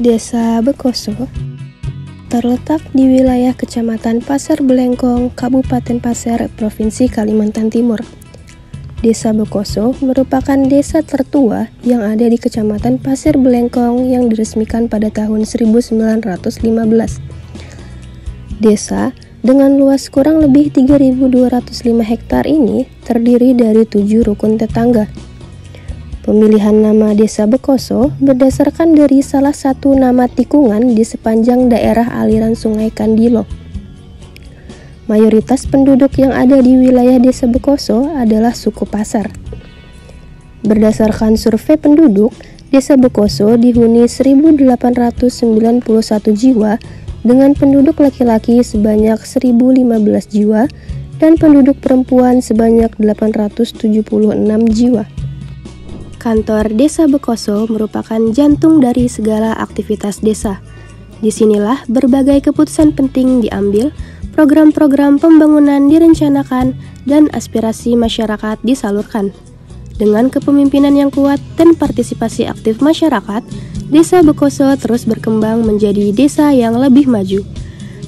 Desa Bekoso terletak di wilayah Kecamatan Pasir Belengkong, Kabupaten Pasir, Provinsi Kalimantan Timur. Desa Bekoso merupakan desa tertua yang ada di Kecamatan Pasir Belengkong yang diresmikan pada tahun 1915. Desa dengan luas kurang lebih 3.205 hektar ini terdiri dari 7 rukun tetangga. Pemilihan nama Desa Bekoso berdasarkan dari salah satu nama tikungan di sepanjang daerah aliran Sungai Kandilo. Mayoritas penduduk yang ada di wilayah Desa Bekoso adalah suku Pasar. Berdasarkan survei penduduk, Desa Bekoso dihuni 1.891 jiwa dengan penduduk laki-laki sebanyak 1.015 jiwa dan penduduk perempuan sebanyak 876 jiwa. Kantor Desa Bekoso merupakan jantung dari segala aktivitas desa. Disinilah berbagai keputusan penting diambil, program-program pembangunan direncanakan, dan aspirasi masyarakat disalurkan. Dengan kepemimpinan yang kuat dan partisipasi aktif masyarakat, Desa Bekoso terus berkembang menjadi desa yang lebih maju.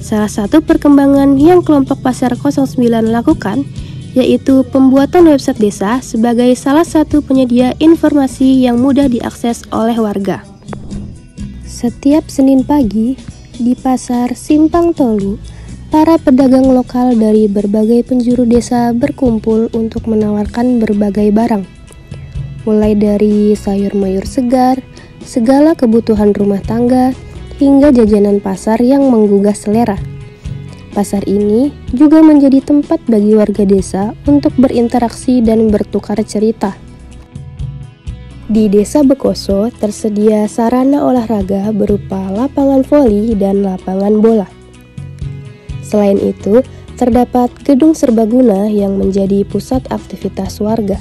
Salah satu perkembangan yang kelompok Pasar 09 lakukan yaitu pembuatan website desa sebagai salah satu penyedia informasi yang mudah diakses oleh warga. Setiap Senin pagi, di Pasar Simpang Tolu, para pedagang lokal dari berbagai penjuru desa berkumpul untuk menawarkan berbagai barang. Mulai dari sayur mayur segar, segala kebutuhan rumah tangga, hingga jajanan pasar yang menggugah selera. Pasar ini juga menjadi tempat bagi warga desa untuk berinteraksi dan bertukar cerita. Di Desa Bekoso tersedia sarana olahraga berupa lapangan voli dan lapangan bola. Selain itu, terdapat gedung serbaguna yang menjadi pusat aktivitas warga.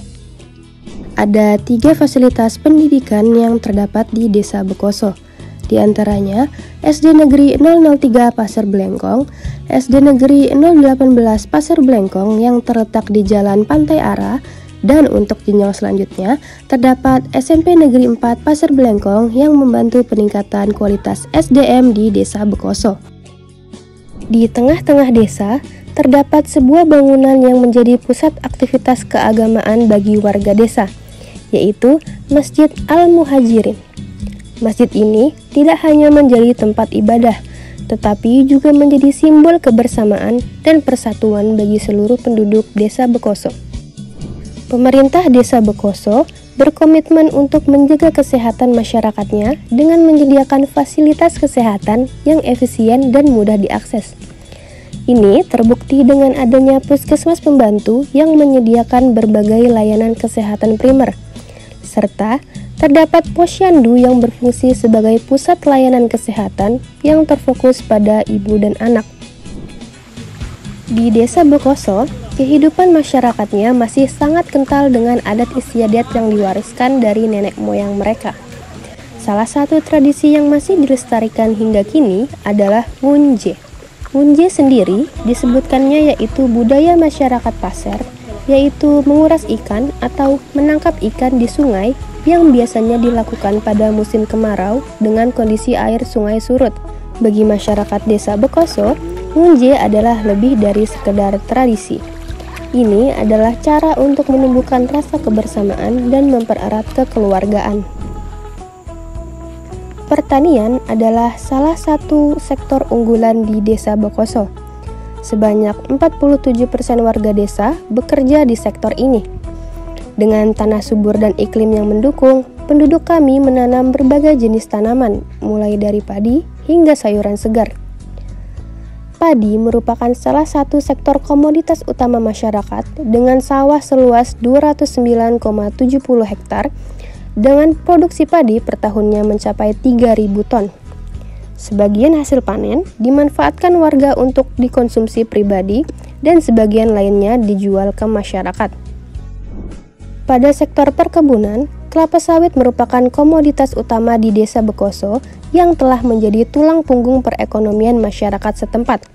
Ada 3 fasilitas pendidikan yang terdapat di Desa Bekoso. Di antaranya SD Negeri 003 Pasir Belengkong, SD Negeri 018 Pasir Belengkong yang terletak di Jalan Pantai Ara, dan untuk jenjang selanjutnya terdapat SMP Negeri 4 Pasir Belengkong yang membantu peningkatan kualitas SDM di Desa Bekoso. Di tengah-tengah desa terdapat sebuah bangunan yang menjadi pusat aktivitas keagamaan bagi warga desa, yaitu Masjid Al-Muhajirin. Masjid ini tidak hanya menjadi tempat ibadah, tetapi juga menjadi simbol kebersamaan dan persatuan bagi seluruh penduduk Desa Bekoso. Pemerintah Desa Bekoso berkomitmen untuk menjaga kesehatan masyarakatnya dengan menyediakan fasilitas kesehatan yang efisien dan mudah diakses. Ini terbukti dengan adanya puskesmas pembantu yang menyediakan berbagai layanan kesehatan primer, serta terdapat posyandu yang berfungsi sebagai pusat layanan kesehatan yang terfokus pada ibu dan anak. Di Desa Bekoso, kehidupan masyarakatnya masih sangat kental dengan adat istiadat yang diwariskan dari nenek moyang mereka. Salah satu tradisi yang masih dilestarikan hingga kini adalah ngunje. Ngunje sendiri disebutkannya yaitu budaya masyarakat pasar, yaitu menguras ikan atau menangkap ikan di sungai yang biasanya dilakukan pada musim kemarau dengan kondisi air sungai surut. Bagi masyarakat Desa Bekoso, ngunje adalah lebih dari sekedar tradisi. Ini adalah cara untuk menumbuhkan rasa kebersamaan dan mempererat kekeluargaan. Pertanian adalah salah satu sektor unggulan di Desa Bekoso. Sebanyak 47% warga desa bekerja di sektor ini. Dengan tanah subur dan iklim yang mendukung, penduduk kami menanam berbagai jenis tanaman, mulai dari padi hingga sayuran segar. Padi merupakan salah satu sektor komoditas utama masyarakat dengan sawah seluas 209,70 hektar dengan produksi padi per tahunnya mencapai 3.000 ton. Sebagian hasil panen dimanfaatkan warga untuk dikonsumsi pribadi dan sebagian lainnya dijual ke masyarakat. Pada sektor perkebunan, kelapa sawit merupakan komoditas utama di Desa Bekoso yang telah menjadi tulang punggung perekonomian masyarakat setempat.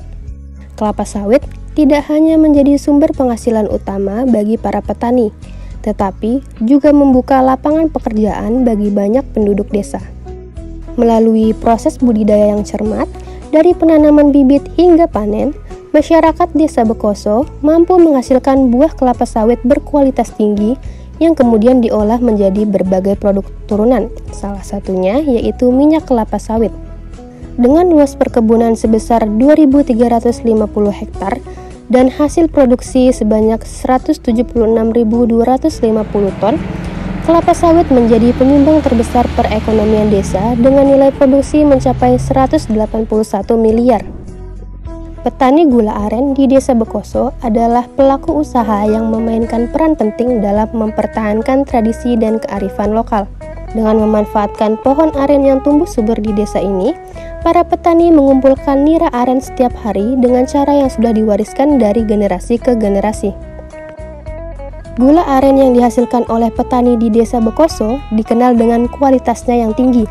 Kelapa sawit tidak hanya menjadi sumber penghasilan utama bagi para petani, tetapi juga membuka lapangan pekerjaan bagi banyak penduduk desa. Melalui proses budidaya yang cermat, dari penanaman bibit hingga panen, masyarakat Desa Bekoso mampu menghasilkan buah kelapa sawit berkualitas tinggi yang kemudian diolah menjadi berbagai produk turunan, salah satunya yaitu minyak kelapa sawit. Dengan luas perkebunan sebesar 2.350 hektar dan hasil produksi sebanyak 176.250 ton, kelapa sawit menjadi penyumbang terbesar perekonomian desa dengan nilai produksi mencapai 181 miliar. Petani gula aren di Desa Bekoso adalah pelaku usaha yang memainkan peran penting dalam mempertahankan tradisi dan kearifan lokal. Dengan memanfaatkan pohon aren yang tumbuh subur di desa ini, para petani mengumpulkan nira aren setiap hari dengan cara yang sudah diwariskan dari generasi ke generasi. Gula aren yang dihasilkan oleh petani di Desa Bekoso dikenal dengan kualitasnya yang tinggi,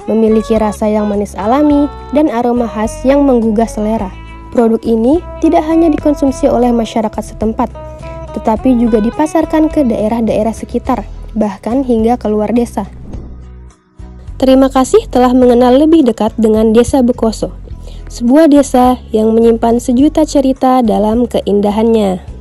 memiliki rasa yang manis alami dan aroma khas yang menggugah selera. Produk ini tidak hanya dikonsumsi oleh masyarakat setempat, tetapi juga dipasarkan ke daerah-daerah sekitar, bahkan hingga keluar desa. Terima kasih telah mengenal lebih dekat dengan Desa Bekoso, sebuah desa yang menyimpan sejuta cerita dalam keindahannya.